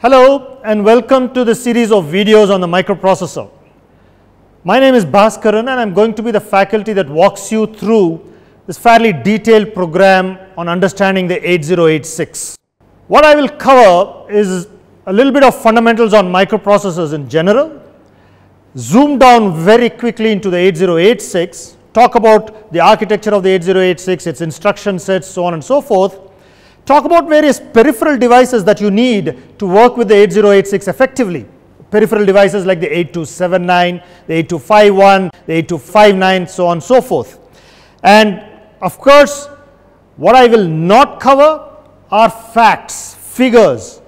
Hello and welcome to the series of videos on the microprocessor. My name is Bhaskaran and I am going to be the faculty that walks you through this fairly detailed program on understanding the 8086. What I will cover is a little bit of fundamentals on microprocessors in general, zoom down very quickly into the 8086, talk about the architecture of the 8086, its instruction sets, so on and so forth, talk about various peripheral devices that you need to work with the 8086 effectively. Peripheral devices like the 8279, the 8251, the 8259, so on and so forth. And of course, what I will not cover are facts, figures,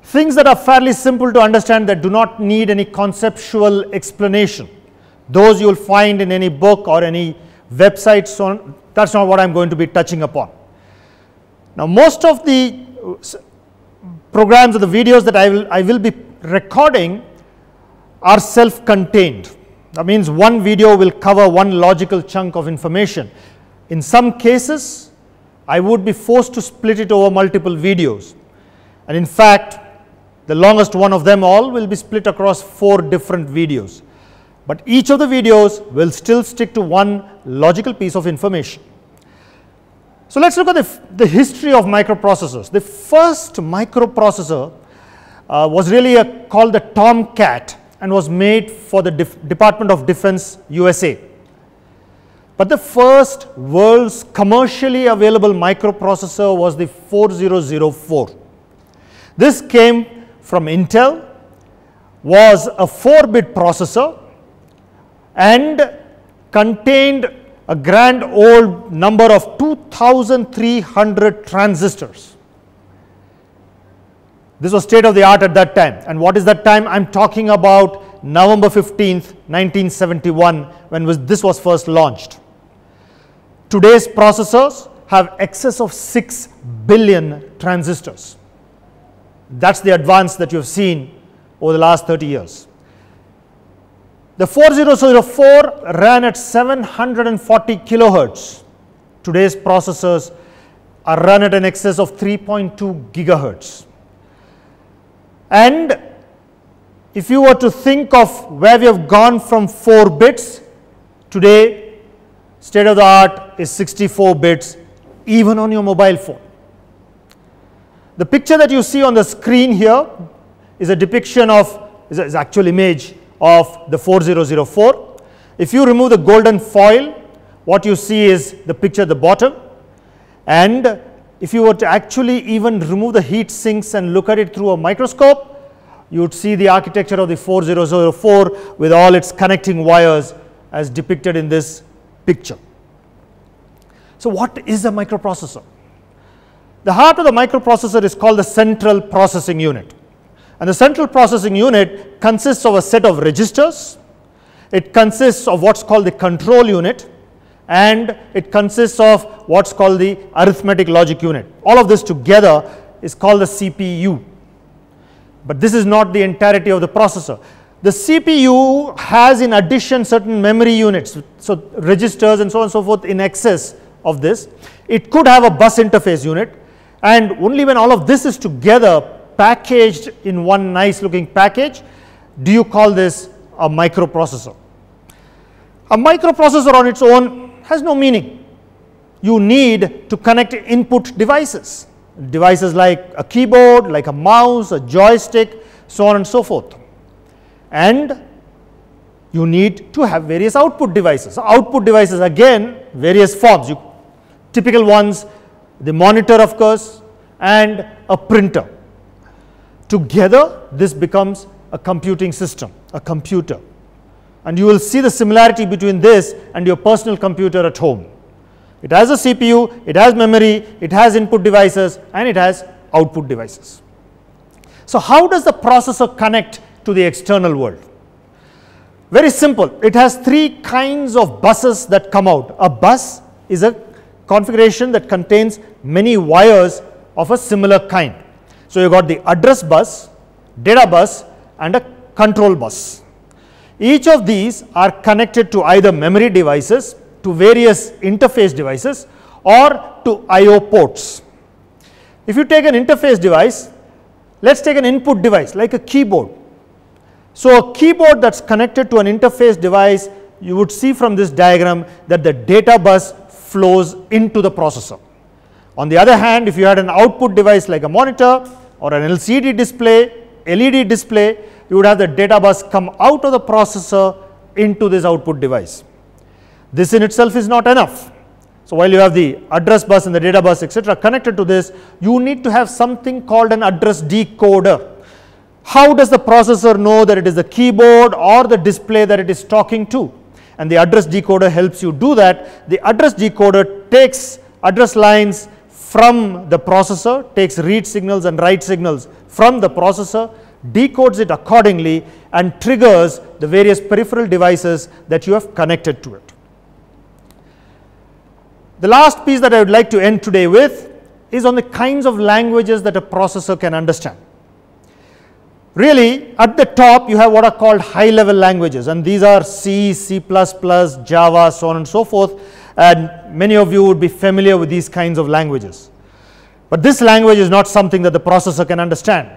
things that are fairly simple to understand that do not need any conceptual explanation. Those you will find in any book or any website, so on. That's not what I am going to be touching upon. Now, most of the programs or the videos that I will be recording are self-contained. That means one video will cover one logical chunk of information. In some cases, I would be forced to split it over multiple videos. And in fact, the longest one of them all will be split across 4 different videos. But each of the videos will still stick to one logical piece of information. So let's look at the history of microprocessors. The first microprocessor was really called the Tomcat and was made for the Department of Defense, USA. But the first world's commercially available microprocessor was the 4004. This came from Intel, was a 4-bit processor and contained a grand old number of 2300 transistors. This was state of the art at that time. And what is that time? I am talking about November 15th, 1971, when this was first launched. Today's processors have excess of 6 billion transistors. That's the advance that you have seen over the last 30 years. The 4004 ran at 740 kilohertz. Today's processors are run at an excess of 3.2 gigahertz. And if you were to think of where we have gone from 4 bits, today state of the art is 64 bits even on your mobile phone. The picture that you see on the screen here is a depiction of, is actual image of the 4004. If you remove the golden foil, what you see is the picture at the bottom. And if you were to actually even remove the heat sinks and look at it through a microscope, you would see the architecture of the 4004 with all its connecting wires as depicted in this picture. So what is a microprocessor? The heart of the microprocessor is called the central processing unit. And the central processing unit consists of a set of registers, it consists of what's called the control unit, and it consists of what's called the arithmetic logic unit. All of this together is called the CPU. But this is not the entirety of the processor. The CPU has in addition certain memory units, so registers and so on and so forth in excess of this. It could have a bus interface unit, and only when all of this is together packaged in one nice looking package do you call this a microprocessor. A microprocessor on its own has no meaning. You need to connect input devices, devices like a keyboard, like a mouse, a joystick, so on and so forth. And you need to have various output devices. Output devices, again, various forms. Typical ones, the monitor of course, and a printer. Together, this becomes a computing system, a computer. And you will see the similarity between this and your personal computer at home. It has a CPU, it has memory, it has input devices, and it has output devices. So how does the processor connect to the external world? Very simple. It has 3 kinds of buses that come out. A bus is a configuration that contains many wires of a similar kind. So you got the address bus, data bus, and a control bus. Each of these are connected to either memory devices, to various interface devices, or to I/O ports. If you take an interface device, let's take an input device like a keyboard. So a keyboard that's connected to an interface device, you would see from this diagram that the data bus flows into the processor. On the other hand, if you had an output device like a monitor or an LCD display, LED display, you would have the data bus come out of the processor into this output device. This in itself is not enough. So while you have the address bus and the data bus, etc., connected to this, you need to have something called an address decoder. How does the processor know that it is the keyboard or the display that it is talking to? And the address decoder helps you do that. The address decoder takes address lines from the processor, takes read signals and write signals from the processor, decodes it accordingly, and triggers the various peripheral devices that you have connected to it. The last piece that I would like to end today with is on the kinds of languages that a processor can understand. Really, at the top you have what are called high-level languages, and these are C, C++, Java, so on and so forth, and many of you would be familiar with these kinds of languages. But this language is not something that the processor can understand.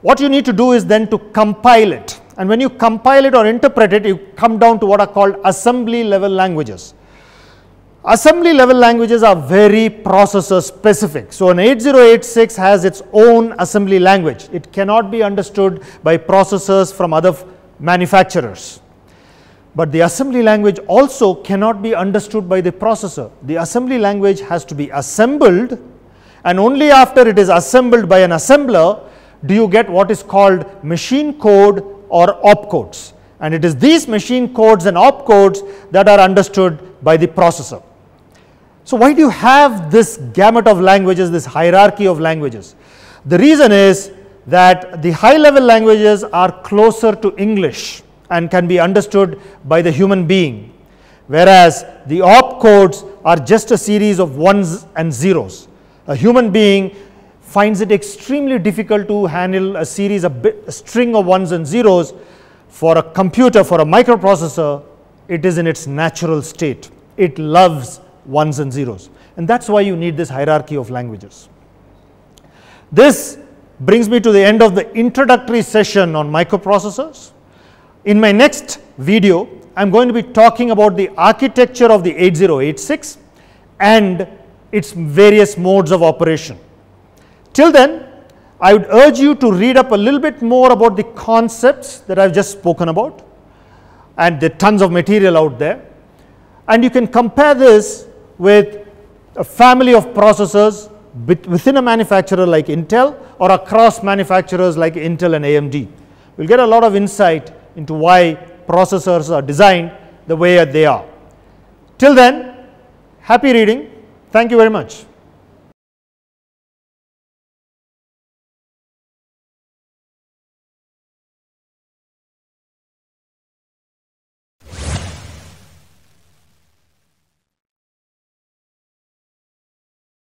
What you need to do is then to compile it, and when you compile it or interpret it, you come down to what are called assembly level languages. Assembly level languages are very processor specific. So an 8086 has its own assembly language. It cannot be understood by processors from other manufacturers. But the assembly language also cannot be understood by the processor. The assembly language has to be assembled, and only after it is assembled by an assembler do you get what is called machine code or opcodes. And it is these machine codes and opcodes that are understood by the processor. So why do you have this gamut of languages, this hierarchy of languages? The reason is that the high-level languages are closer to English and can be understood by the human being, whereas the opcodes are just a series of ones and zeros. A human being finds it extremely difficult to handle a series of a string of ones and zeros. For a computer, for a microprocessor, it is in its natural state. It loves ones and zeros, and that's why you need this hierarchy of languages. This brings me to the end of the introductory session on microprocessors. In my next video, I'm going to be talking about the architecture of the 8086 and its various modes of operation. Till then, I would urge you to read up a little bit more about the concepts that I've just spoken about, and there are tons of material out there, and you can compare this with a family of processors within a manufacturer like Intel or across manufacturers like Intel and AMD. You'll get a lot of insight into why processors are designed the way they are. Till then, happy reading. Thank you very much.